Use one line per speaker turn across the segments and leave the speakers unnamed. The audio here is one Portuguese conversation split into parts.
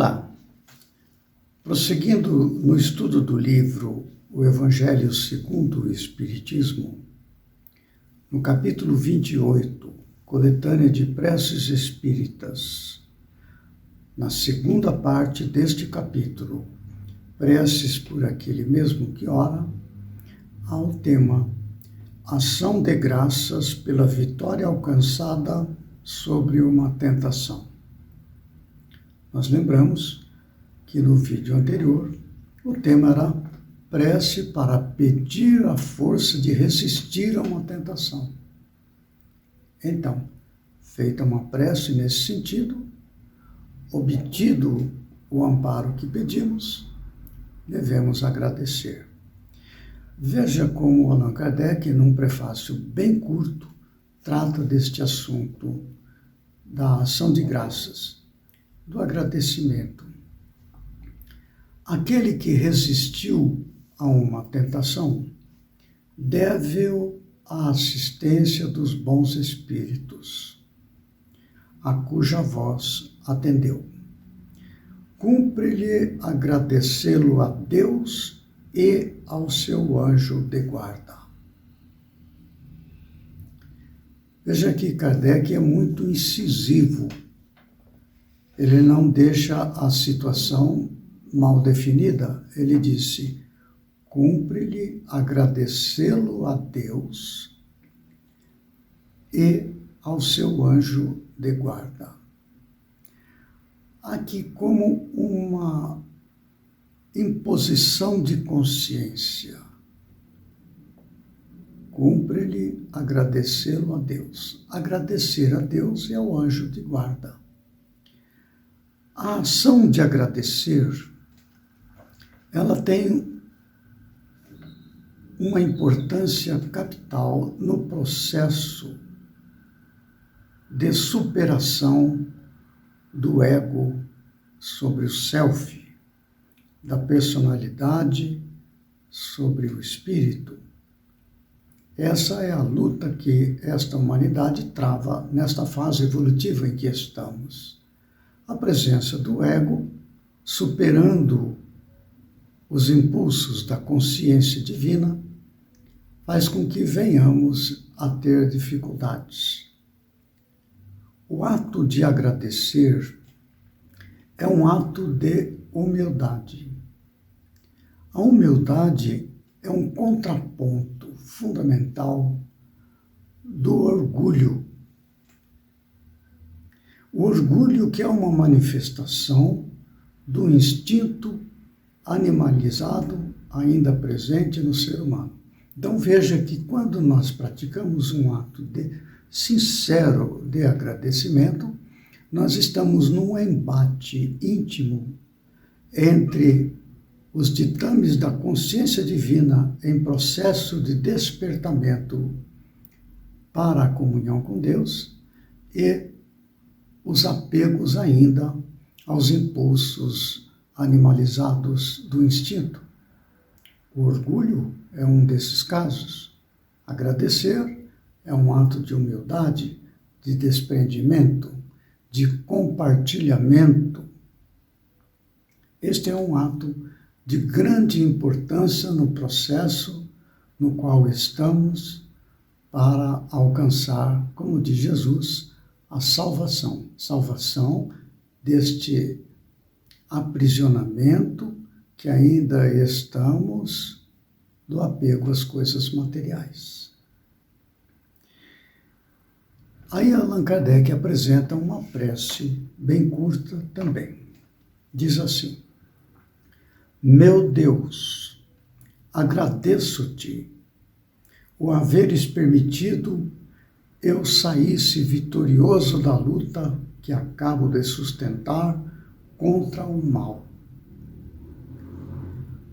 Olá! Prosseguindo no estudo do livro O Evangelho segundo o Espiritismo, no capítulo 28, Coletânea de Preces Espíritas, na segunda parte deste capítulo, Preces por aquele mesmo que ora, há o tema Ação de graças pela vitória alcançada sobre uma tentação. Nós lembramos que no vídeo anterior o tema era prece para pedir a força de resistir a uma tentação. Então, feita uma prece nesse sentido, obtido o amparo que pedimos, devemos agradecer. Veja como Allan Kardec, num prefácio bem curto, trata deste assunto da ação de graças, do agradecimento. Aquele que resistiu a uma tentação deve-o à assistência dos bons espíritos, a cuja voz atendeu. Cumpre-lhe agradecê-lo a Deus e ao seu anjo de guarda. Veja que Kardec é muito incisivo. Ele não deixa a situação mal definida. Ele disse, cumpre-lhe agradecê-lo a Deus e ao seu anjo de guarda. Aqui como uma imposição de consciência. Cumpre-lhe agradecê-lo a Deus. Agradecer a Deus e ao anjo de guarda. A ação de agradecer, ela tem uma importância capital no processo de superação do ego sobre o self, da personalidade sobre o espírito. Essa é a luta que esta humanidade trava nesta fase evolutiva em que estamos. A presença do ego, superando os impulsos da consciência divina, faz com que venhamos a ter dificuldades. O ato de agradecer é um ato de humildade. A humildade é um contraponto fundamental do orgulho. O orgulho que é uma manifestação do instinto animalizado ainda presente no ser humano. Então veja que quando nós praticamos um ato sincero de agradecimento, nós estamos num embate íntimo entre os ditames da consciência divina em processo de despertamento para a comunhão com Deus e os apegos ainda aos impulsos animalizados do instinto. O orgulho é um desses casos. Agradecer é um ato de humildade, de desprendimento, de compartilhamento. Este é um ato de grande importância no processo no qual estamos para alcançar, como diz Jesus, a salvação. Salvação deste aprisionamento que ainda estamos do apego às coisas materiais. Aí Allan Kardec apresenta uma prece bem curta também. Diz assim, meu Deus, agradeço-te o haveres permitido eu saísse vitorioso da luta que acabo de sustentar contra o mal.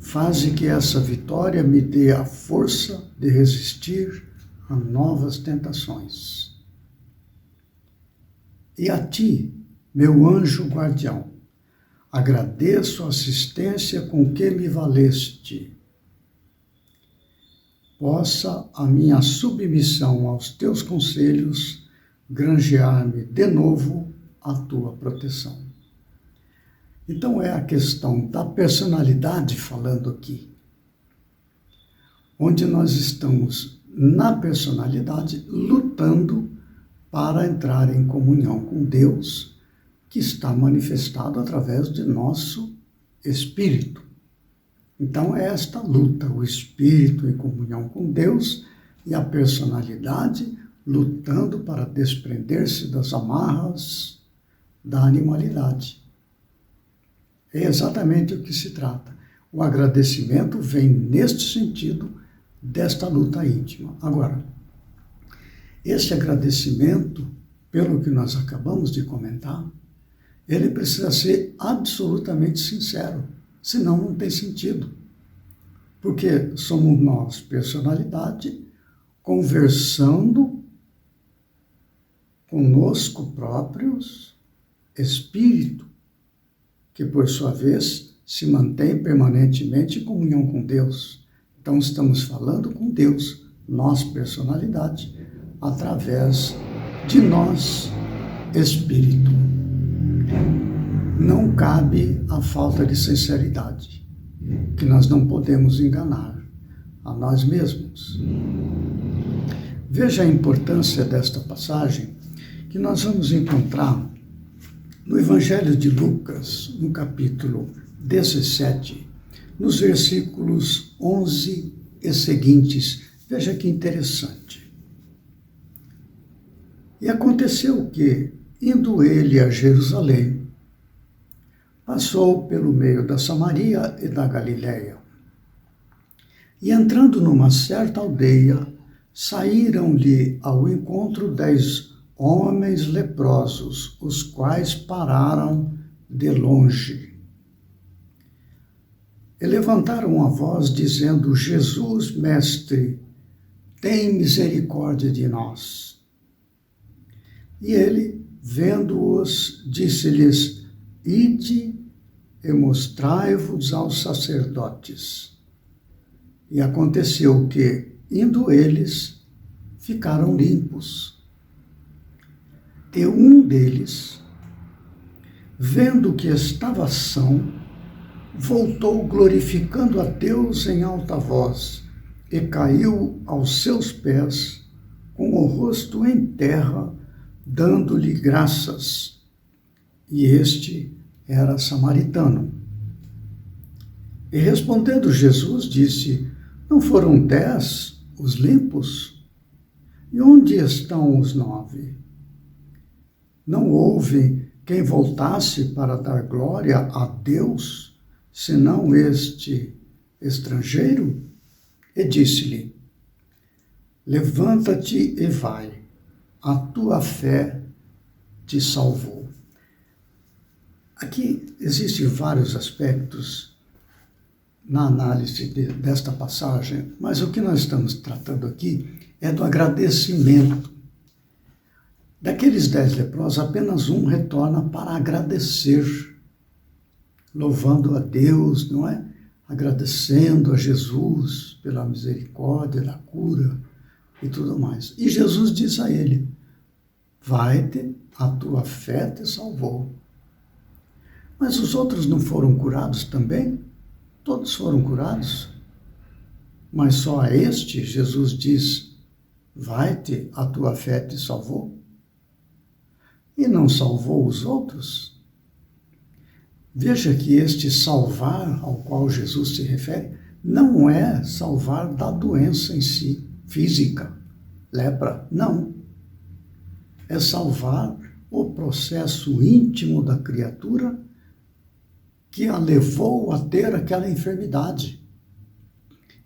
Faze que essa vitória me dê a força de resistir a novas tentações. E a ti, meu anjo guardião, agradeço a assistência com que me valeste. Possa a minha submissão aos teus conselhos granjear-me de novo a tua proteção. Então é a questão da personalidade falando aqui, onde nós estamos na personalidade lutando para entrar em comunhão com Deus, que está manifestado através de nosso espírito. Então é esta luta, o espírito em comunhão com Deus e a personalidade lutando para desprender-se das amarras da animalidade. É exatamente o que se trata. O agradecimento vem neste sentido desta luta íntima. Agora, esse agradecimento, pelo que nós acabamos de comentar, ele precisa ser absolutamente sincero, senão não tem sentido. Porque somos nós, personalidade, conversando conosco próprios, espírito, que por sua vez se mantém permanentemente em comunhão com Deus. Então estamos falando com Deus, nós, personalidade, através de nós, espírito. Não cabe a falta de sinceridade, que nós não podemos enganar a nós mesmos. Veja a importância desta passagem, que nós vamos encontrar no Evangelho de Lucas, no capítulo 17, nos versículos 11 e seguintes. Veja que interessante. E aconteceu que, indo ele a Jerusalém, passou pelo meio da Samaria e da Galiléia. E entrando numa certa aldeia, saíram-lhe ao encontro 10 homens leprosos, os quais pararam de longe. E levantaram a voz, dizendo: Jesus, mestre, tem misericórdia de nós. E ele, vendo-os, disse-lhes: Ide e mostrai-vos aos sacerdotes. E aconteceu que, indo eles, ficaram limpos. E um deles, vendo que estava são, voltou glorificando a Deus em alta voz, e caiu aos seus pés, com o rosto em terra, dando-lhe graças. E este era samaritano. E respondendo Jesus, disse: Não foram 10 os limpos? E onde estão os 9? Não houve quem voltasse para dar glória a Deus, senão este estrangeiro? E disse-lhe: Levanta-te e vai, a tua fé te salvou. Aqui existem vários aspectos na análise desta passagem, mas o que nós estamos tratando aqui é do agradecimento. Daqueles 10 leprosos, apenas um retorna para agradecer, louvando a Deus, não é? Agradecendo a Jesus pela misericórdia, da cura e tudo mais. E Jesus diz a ele: Vai-te, a tua fé te salvou. Mas os outros não foram curados também? Todos foram curados. Mas só a este Jesus diz: Vai-te, a tua fé te salvou. E não salvou os outros? Veja que este salvar ao qual Jesus se refere não é salvar da doença em si, física, lepra, não. É salvar o processo íntimo da criatura que a levou a ter aquela enfermidade,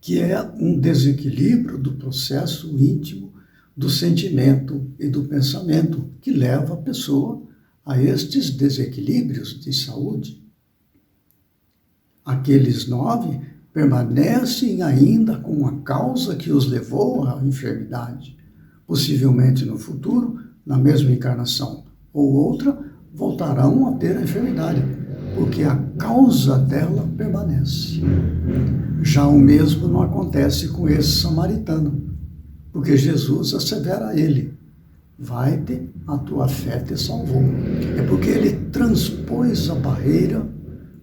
que é um desequilíbrio do processo íntimo do sentimento e do pensamento, que leva a pessoa a estes desequilíbrios de saúde. Aqueles 9 permanecem ainda com a causa que os levou à enfermidade. Possivelmente no futuro, na mesma encarnação ou outra, voltarão a ter a enfermidade, porque a causa dela permanece. Já o mesmo não acontece com esse samaritano, porque Jesus assevera a ele: Vai-te, a tua fé te salvou. É porque ele transpôs a barreira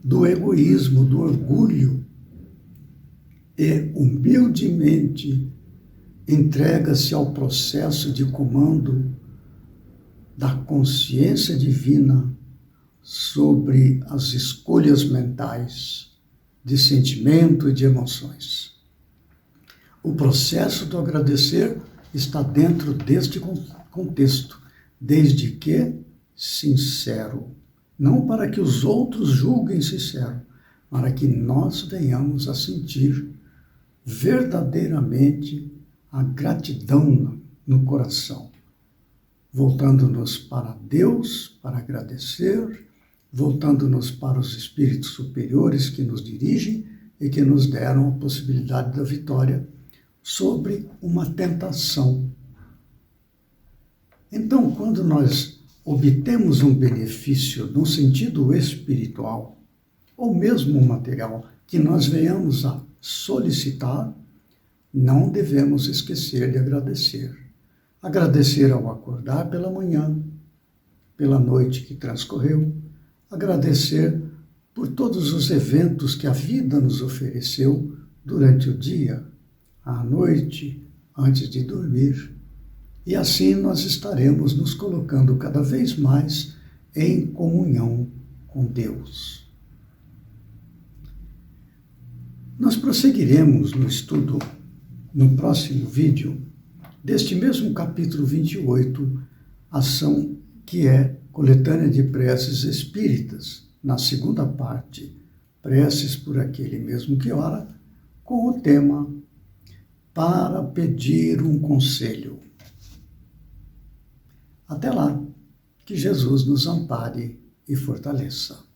do egoísmo, do orgulho e humildemente entrega-se ao processo de comando da consciência divina sobre as escolhas mentais, de sentimento e de emoções. O processo do agradecer está dentro deste contexto, desde que sincero. Não para que os outros julguem sincero, para que nós venhamos a sentir verdadeiramente a gratidão no coração, voltando-nos para Deus para agradecer, voltando-nos para os espíritos superiores que nos dirigem e que nos deram a possibilidade da vitória sobre uma tentação. Então, quando nós obtemos um benefício no sentido espiritual, ou mesmo material, que nós venhamos a solicitar, não devemos esquecer de agradecer. Agradecer ao acordar pela manhã, pela noite que transcorreu, agradecer por todos os eventos que a vida nos ofereceu durante o dia, à noite, antes de dormir. E assim nós estaremos nos colocando cada vez mais em comunhão com Deus. Nós prosseguiremos no estudo, no próximo vídeo, deste mesmo capítulo 28, ação que é Coletânea de Preces Espíritas, na segunda parte, Preces por aquele mesmo que ora, com o tema Para pedir um conselho. Até lá, que Jesus nos ampare e fortaleça.